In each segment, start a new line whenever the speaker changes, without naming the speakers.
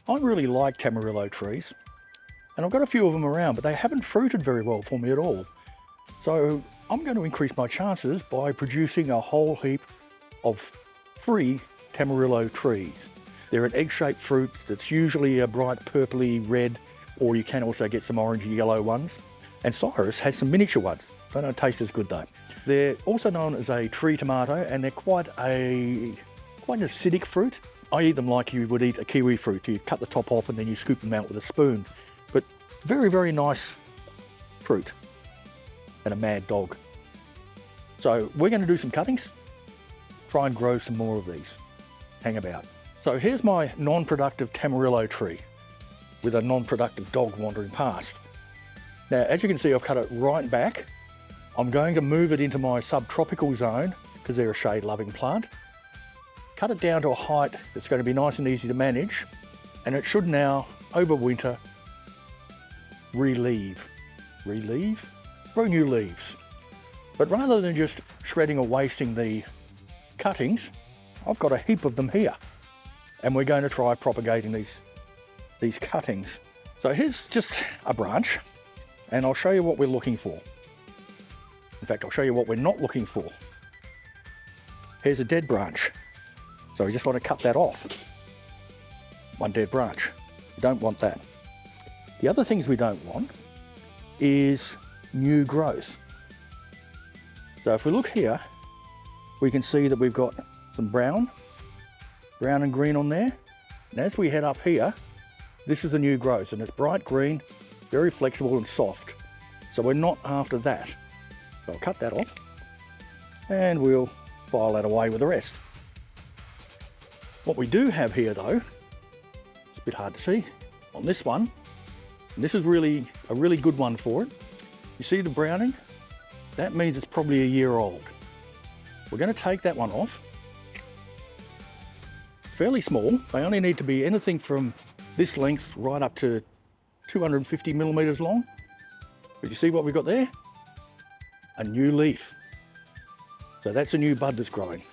I really like Tamarillo trees, and I've got a few of them around, but they haven't fruited very well for me at all. So I'm going to increase my chances by producing a whole heap of free Tamarillo trees. They're an egg-shaped fruit that's usually a bright purpley red, or you can also get some orangey yellow ones. And Cyrus has some miniature ones. They don't taste as good though. They're also known as a tree tomato, and they're quite an acidic fruit. I eat them like you would eat a kiwi fruit. You cut the top off and then you scoop them out with a spoon. But very, very nice fruit. And a mad dog. So we're going to do some cuttings, try and grow some more of these. Hang about. So here's my non-productive Tamarillo tree with a non-productive dog wandering past. Now, as you can see, I've cut it right back. I'm going to move it into my subtropical zone because they're a shade-loving plant. Cut it down to a height that's going to be nice and easy to manage, and it should now, over winter, grow new leaves. But rather than just shredding or wasting the cuttings, I've got a heap of them here, and we're going to try propagating these cuttings. So here's just a branch, and I'll show you what we're looking for. In fact, I'll show you what we're not looking for. Here's a dead branch. So we just want to cut that off. One dead branch. We don't want that. The other things we don't want is new growth. So if we look here, we can see that we've got some brown and green on there. And as we head up here, this is the new growth, and it's bright green, very flexible and soft. So we're not after that. So I'll cut that off, and we'll file that away with the rest. What we do have here though, it's a bit hard to see, on this one, and this is really a really good one for it. You see the browning? That means it's probably a year old. We're going to take that one off. Fairly small. They only need to be anything from this length right up to 250 millimeters long. But you see what we've got there? A new leaf. So that's a new bud that's growing.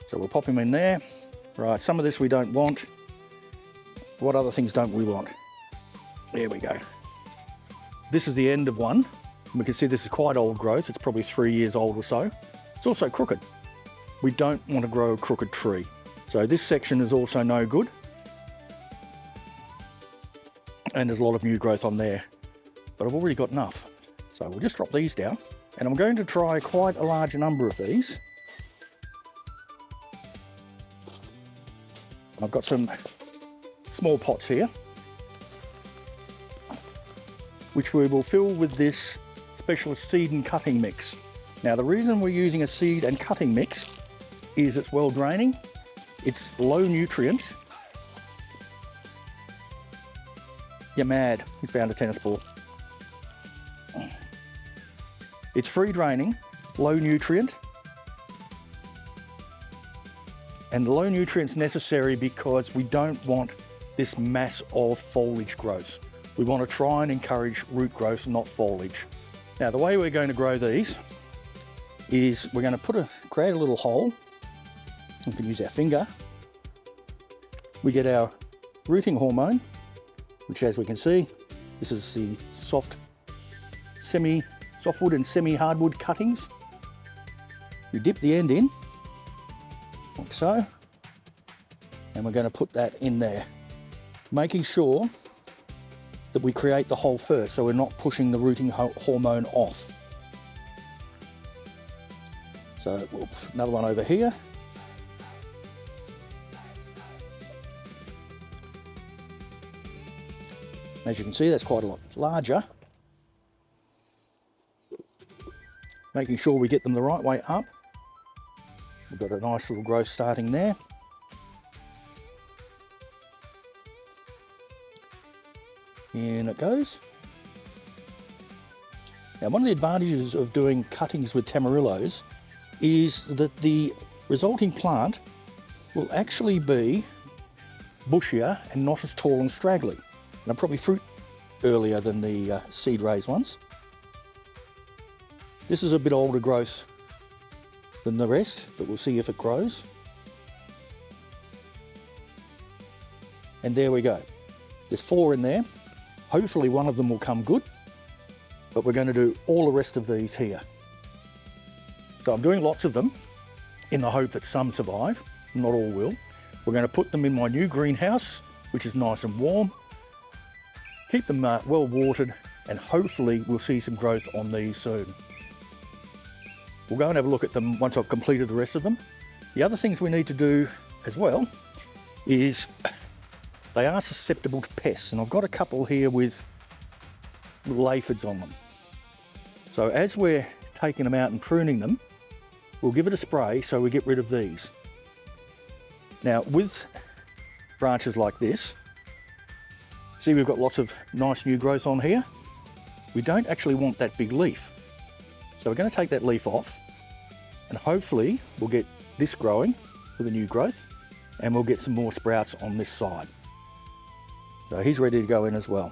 So we'll pop him in there. Right, some of this we don't want. What other things don't we want? There we go. This is the end of one. We can see this is quite old growth. It's probably 3 years old or so. It's also crooked. We don't want to grow a crooked tree. So this section is also no good. And there's a lot of new growth on there. But I've already got enough. So we'll just drop these down. And I'm going to try quite a large number of these. I've got some small pots here, which we will fill with this special seed and cutting mix. Now the reason we're using a seed and cutting mix is it's well draining, it's low nutrient. You're mad, you found a tennis ball. It's free draining, low nutrient, and the low nutrients necessary because we don't want this mass of foliage growth. We want to try and encourage root growth, not foliage. Now the way we're going to grow these is we're going to create a little hole. We can use our finger. We get our rooting hormone, which as we can see, this is the softwood and semi-hardwood cuttings. We dip the end in, like so, and we're going to put that in there, making sure that we create the hole first so we're not pushing the rooting hormone off. So we'll put another one over here. As you can see, that's quite a lot larger. Making sure we get them the right way up. We've got a nice little growth starting there. In it goes. Now one of the advantages of doing cuttings with tamarillos is that the resulting plant will actually be bushier and not as tall and straggly. And they'll probably fruit earlier than the seed raised ones. This is a bit older growth than the rest, but we'll see if it grows. And there we go. There's 4 in there. Hopefully one of them will come good, but we're going to do all the rest of these here. So I'm doing lots of them in the hope that some survive, not all will. We're going to put them in my new greenhouse, which is nice and warm. Keep them well watered, and hopefully we'll see some growth on these soon. We'll go and have a look at them once I've completed the rest of them. The other things we need to do as well is they are susceptible to pests, and I've got a couple here with little aphids on them. So as we're taking them out and pruning them, we'll give it a spray so we get rid of these. Now with branches like this, see we've got lots of nice new growth on here. We don't actually want that big leaf. So we're going to take that leaf off, and hopefully we'll get this growing with the new growth, and we'll get some more sprouts on this side. So he's ready to go in as well.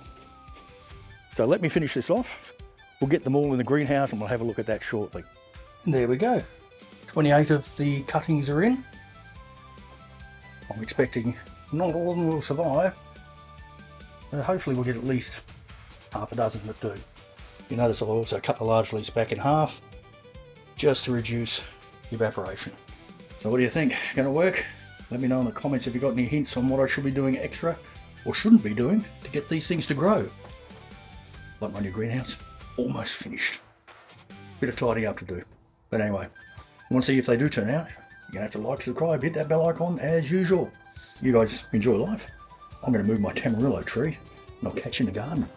So let me finish this off. We'll get them all in the greenhouse and we'll have a look at that shortly. And there we go. 28 of the cuttings are in. I'm expecting not all of them will survive. Hopefully we'll get at least half a dozen that do. You notice I'll also cut the large leaves back in half just to reduce evaporation. So what do you think? Gonna work? Let me know in the comments if you've got any hints on what I should be doing extra or shouldn't be doing to get these things to grow. Like my new greenhouse, almost finished. Bit of tidying up to do. But anyway, I want to see if they do turn out. You're gonna have to like, subscribe, hit that bell icon as usual. You guys enjoy life. I'm gonna move my Tamarillo tree and I'll catch you in the garden.